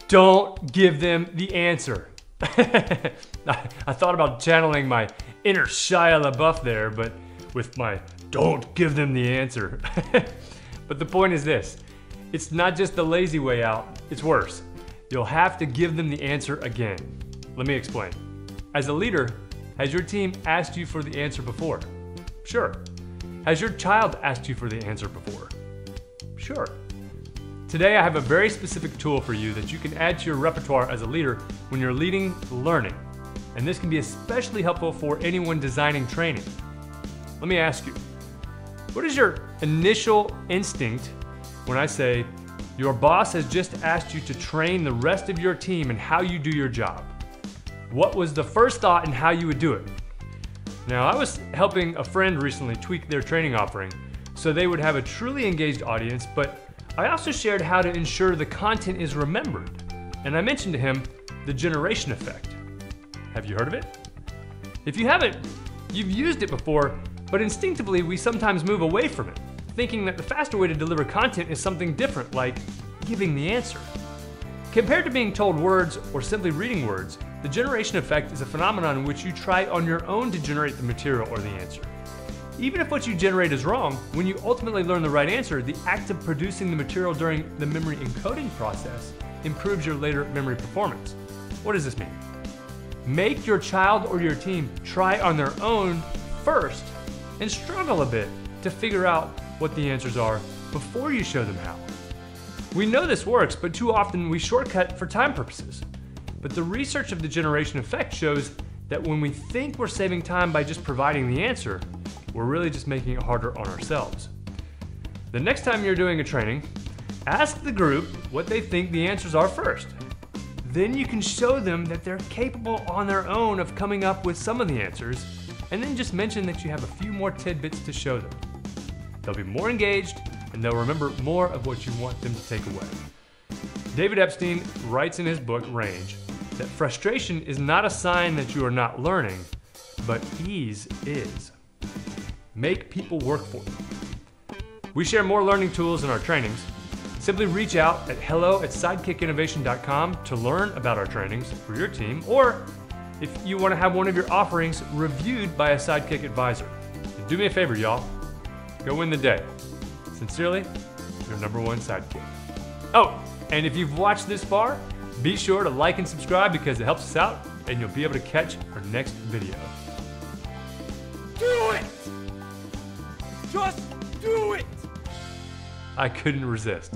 Don't give them the answer. I thought about channeling my inner Shia LaBeouf there, but with my don't give them the answer. But the point is this, it's not just the lazy way out, it's worse. You'll have to give them the answer again. Let me explain. As a leader, has your team asked you for the answer before? Sure. Has your child asked you for the answer before? Sure. Today I have a very specific tool for you that you can add to your repertoire as a leader when you're leading learning. And this can be especially helpful for anyone designing training. Let me ask you, what is your initial instinct when I say, your boss has just asked you to train the rest of your team in how you do your job? What was the first thought in how you would do it? Now, I was helping a friend recently tweak their training offering so they would have a truly engaged audience, but I also shared how to ensure the content is remembered. And I mentioned to him the generation effect. Have you heard of it? If you haven't, you've used it before, but instinctively we sometimes move away from it, thinking that the faster way to deliver content is something different, like giving the answer. Compared to being told words or simply reading words, the generation effect is a phenomenon in which you try on your own to generate the material or the answer. Even if what you generate is wrong, when you ultimately learn the right answer, the act of producing the material during the memory encoding process improves your later memory performance. What does this mean? Make your child or your team try on their own first and struggle a bit to figure out what the answers are before you show them how. We know this works, but too often we shortcut for time purposes. But the research of the generation effect shows that when we think we're saving time by just providing the answer, we're really just making it harder on ourselves. The next time you're doing a training, ask the group what they think the answers are first. Then you can show them that they're capable on their own of coming up with some of the answers, and then just mention that you have a few more tidbits to show them. They'll be more engaged, and they'll remember more of what you want them to take away. David Epstein writes in his book, Range, that frustration is not a sign that you are not learning, but ease is. Make people work for you. We share more learning tools in our trainings. Simply reach out at hello@sidekickinnovation.com to learn about our trainings for your team, or if you want to have one of your offerings reviewed by a Sidekick advisor. And do me a favor, y'all. Go win the day. Sincerely, your #1 sidekick. Oh, and if you've watched this far, be sure to like and subscribe because it helps us out and you'll be able to catch our next video. Do it! Just do it! I couldn't resist.